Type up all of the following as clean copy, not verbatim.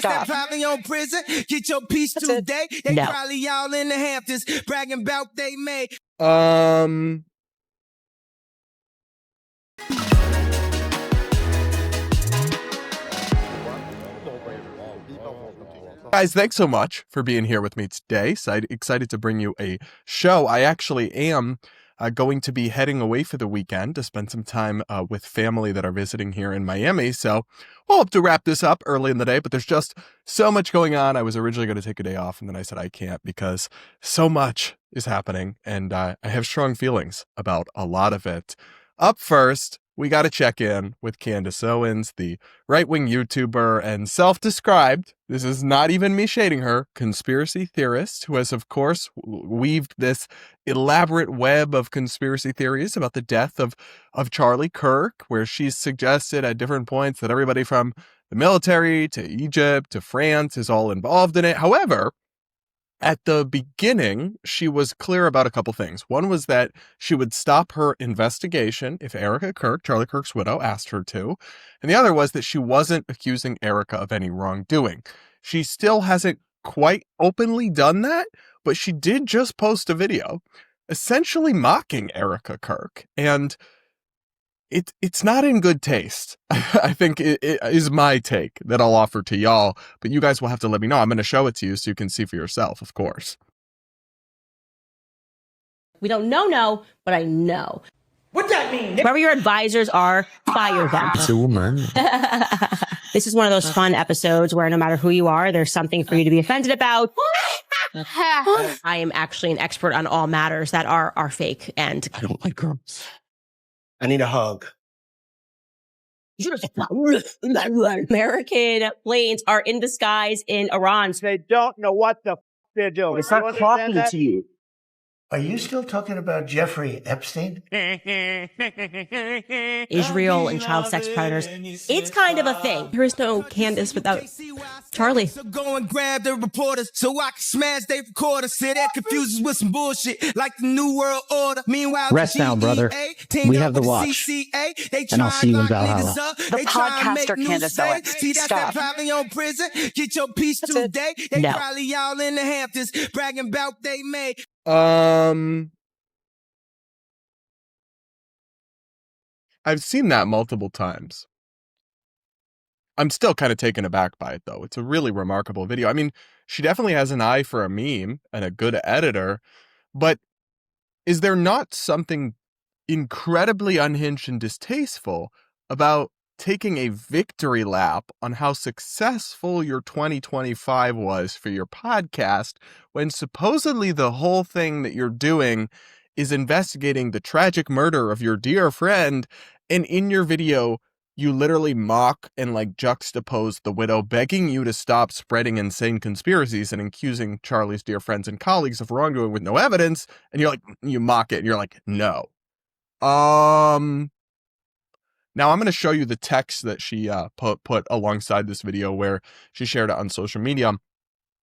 Stop. Probably on prison. Get your piece today. They probably all in the Hamptons bragging about they made. Guys, thanks so much for being here with me today. So I'm excited to bring you a show. I actually am going to be heading away for the weekend to spend some time with family that are visiting here in Miami. So we'll have to wrap this up early in the day, but there's just so much going on. I was originally going to take a day off, and then I said I can't because so much is happening, and I have strong feelings about a lot of it. Up first, we got to check in with Candace Owens, the right-wing YouTuber and self-described, this is not even me shading her, conspiracy theorist who has, of course, weaved this elaborate web of conspiracy theories about the death of Charlie Kirk, where she's suggested at different points that everybody from the military to Egypt to France is all involved in it. However, at the beginning, she was clear about a couple things. One was that she would stop her investigation if Erika Kirk, Charlie Kirk's widow, asked her to. And the other was that she wasn't accusing Erika of any wrongdoing. She still hasn't quite openly done that, but she did just post a video essentially mocking Erika Kirk. And it's not in good taste. I think it is my take that I'll offer to y'all, but you guys will have to let me know. I'm going to show it to you so you can see for yourself, of course. We don't know, but I know. What that mean? Whoever your advisors are, fire them. It's a woman. This is one of those fun episodes where no matter who you are, there's something for you to be offended about. I am actually an expert on all matters that are fake, and I don't like girls. I need a hug. American planes are in the skies in Iran. They don't know what the they're doing. It's not talking to you. Are you still talking about Jeffrey Epstein? Israel and child sex predators. It's kind of a thing. There is no Candace without Charlie. So go and grab the reporters so I can smash their recorders. Say that confuses with some bullshit like the New World Order. Meanwhile, rest down, brother. We have the watch. And I'll see you in Valhalla. The podcaster Candace Owens. See, that's Stop. probably on prison. Get your piece today. They No. probably all in the Hamptons bragging about they made. I've seen that multiple times. I'm still kind of taken aback by it, though. It's a really remarkable video. I mean, she definitely has an eye for a meme and a good editor, but is there not something incredibly unhinged and distasteful about taking a victory lap on how successful your 2025 was for your podcast when supposedly the whole thing that you're doing is investigating the tragic murder of your dear friend, and in your video you literally mock and like juxtapose the widow begging you to stop spreading insane conspiracies and accusing Charlie's dear friends and colleagues of wrongdoing with no evidence, and you're like, you mock it and you're like, no. Now I'm going to show you the text that she put alongside this video where she shared it on social media.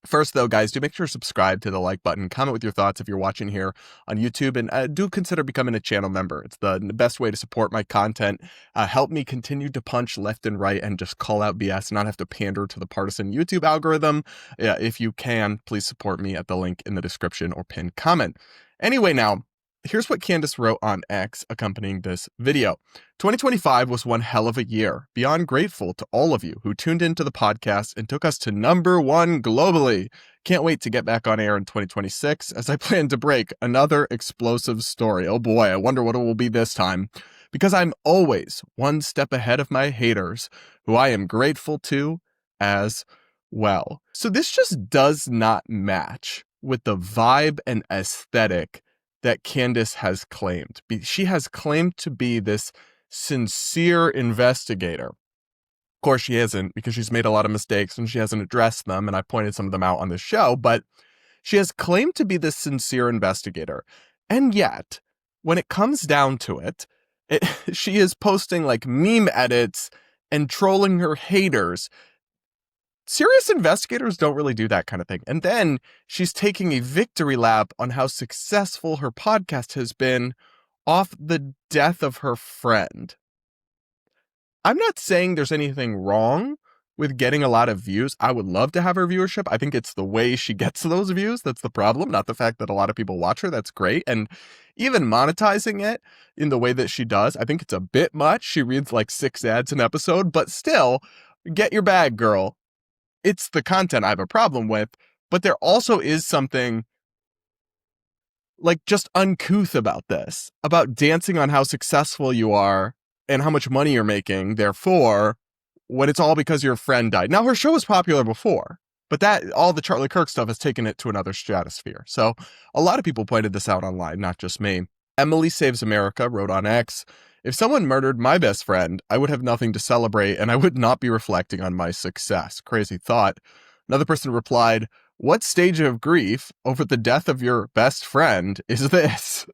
First, though, guys, do make sure to subscribe to the like button. Comment with your thoughts if you're watching here on YouTube, and do consider becoming a channel member. It's the best way to support my content. Help me continue to punch left and right and just call out BS, not have to pander to the partisan YouTube algorithm. If you can, please support me at the link in the description or pinned comment. Anyway, now, here's what Candace wrote on X accompanying this video. 2025 was one hell of a year. Beyond grateful to all of you who tuned into the podcast and took us to #1 globally. Can't wait to get back on air in 2026 as I plan to break another explosive story. Oh boy, I wonder what it will be this time. Because I'm always one step ahead of my haters, who I am grateful to as well. So this just does not match with the vibe and aesthetic that Candace has claimed. She has claimed to be this sincere investigator. Of course, she isn't, because she's made a lot of mistakes and she hasn't addressed them, and I pointed some of them out on this show, but she has claimed to be this sincere investigator. And yet, when it comes down to it, she is posting like meme edits and trolling her haters. Serious investigators don't really do that kind of thing. And then she's taking a victory lap on how successful her podcast has been off the death of her friend. I'm not saying there's anything wrong with getting a lot of views. I would love to have her viewership. I think it's the way she gets those views that's the problem, not the fact that a lot of people watch her. That's great. And even monetizing it in the way that she does, I think it's a bit much. She reads like 6 ads an episode, but still, get your bag, girl. It's the content I have a problem with, but there also is something like just uncouth about this, about dancing on how successful you are and how much money you're making, therefore, when it's all because your friend died. Now, her show was popular before, but that all the Charlie Kirk stuff has taken it to another stratosphere. So a lot of people pointed this out online, not just me. Emily Saves America wrote on X, if someone murdered my best friend, I would have nothing to celebrate and I would not be reflecting on my success. Crazy thought. Another person replied, what stage of grief over the death of your best friend is this?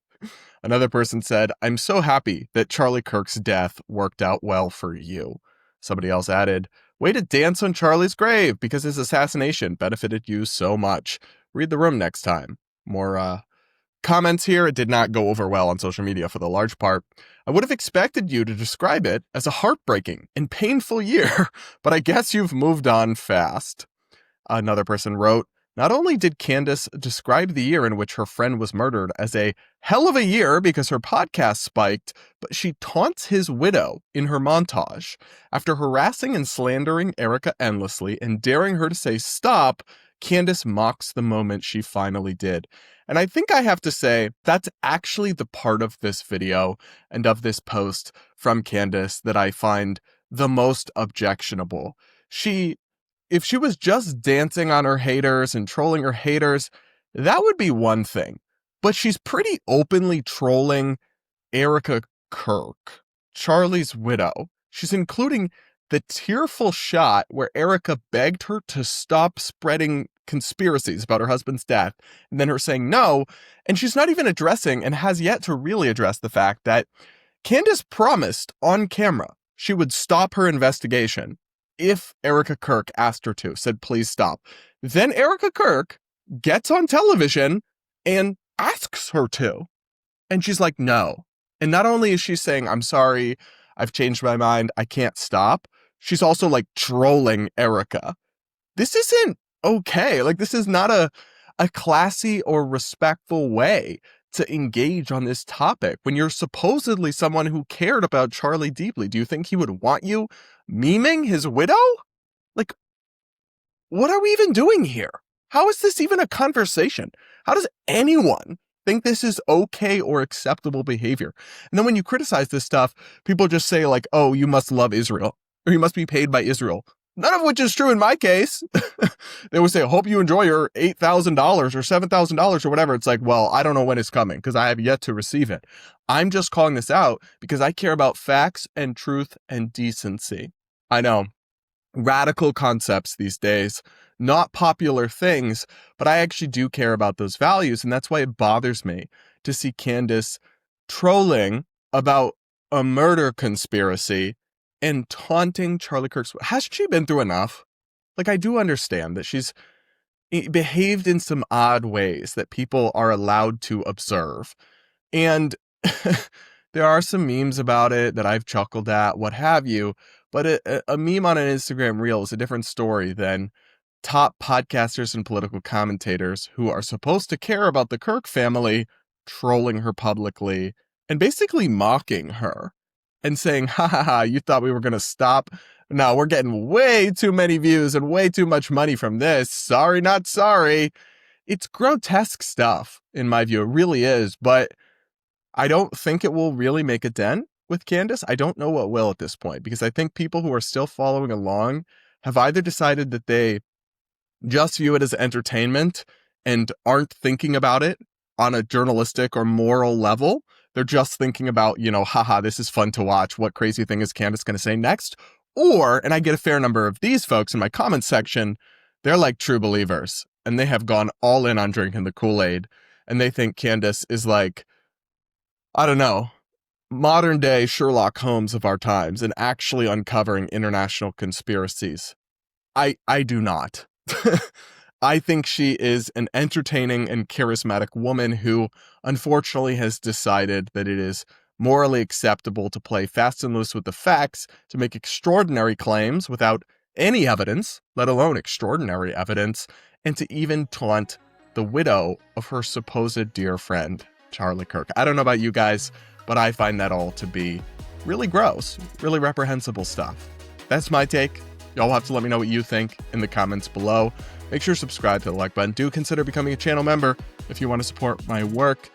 Another person said, I'm so happy that Charlie Kirk's death worked out well for you. Somebody else added, way to dance on Charlie's grave because his assassination benefited you so much. Read the room next time. More comments here. It did not go over well on social media for the large part. I would have expected you to describe it as a heartbreaking and painful year, but I guess you've moved on fast. Another person wrote, not only did Candace describe the year in which her friend was murdered as a hell of a year because her podcast spiked, but she taunts his widow in her montage. After harassing and slandering Erika endlessly and daring her to say stop, Candace mocks the moment she finally did. And I think I have to say, that's actually the part of this video and of this post from Candace that I find the most objectionable. If she was just dancing on her haters and trolling her haters, that would be one thing. But she's pretty openly trolling Erika Kirk, Charlie's widow. She's including the tearful shot where Erika begged her to stop spreading conspiracies about her husband's death, and then her saying no, and she's not even addressing and has yet to really address the fact that Candace promised on camera she would stop her investigation if Erika Kirk asked her to, said, please stop. Then Erika Kirk gets on television and asks her to. And she's like, no. And not only is she saying, I'm sorry, I've changed my mind, I can't stop. She's also like trolling Erika. This isn't okay. Like, this is not a classy or respectful way to engage on this topic when you're supposedly someone who cared about Charlie deeply. Do you think he would want you memeing his widow? Like, what are we even doing here? How is this even a conversation? How does anyone think this is okay or acceptable behavior? And then when you criticize this stuff, people just say like, oh, you must love Israel or you must be paid by Israel. None of which is true in my case. They would say, I hope you enjoy your $8,000 or $7,000 or whatever. It's like, well, I don't know when it's coming because I have yet to receive it. I'm just calling this out because I care about facts and truth and decency. I know, radical concepts these days, not popular things, but I actually do care about those values. And that's why it bothers me to see Candace trolling about a murder conspiracy and taunting Charlie Kirk's. Hasn't she been through enough? Like, I do understand that she's behaved in some odd ways that people are allowed to observe. And there are some memes about it that I've chuckled at, what have you. But a meme on an Instagram reel is a different story than top podcasters and political commentators who are supposed to care about the Kirk family trolling her publicly and basically mocking her. And saying, ha ha ha, you thought we were going to stop? No, we're getting way too many views and way too much money from this. Sorry, not sorry. It's grotesque stuff, in my view. It really is. But I don't think it will really make a dent with Candace. I don't know what will at this point, because I think people who are still following along have either decided that they just view it as entertainment and aren't thinking about it on a journalistic or moral level. They're just thinking about, haha, this is fun to watch. What crazy thing is Candace going to say next? Or, and I get a fair number of these folks in my comment section, they're like true believers and they have gone all in on drinking the Kool-Aid. And they think Candace is like, I don't know, modern day Sherlock Holmes of our times and actually uncovering international conspiracies. I do not. I think she is an entertaining and charismatic woman who unfortunately has decided that it is morally acceptable to play fast and loose with the facts, to make extraordinary claims without any evidence, let alone extraordinary evidence, and to even taunt the widow of her supposed dear friend, Charlie Kirk. I don't know about you guys, but I find that all to be really gross, really reprehensible stuff. That's my take. Y'all have to let me know what you think in the comments below. Make sure to subscribe to the like button. Do consider becoming a channel member if you want to support my work.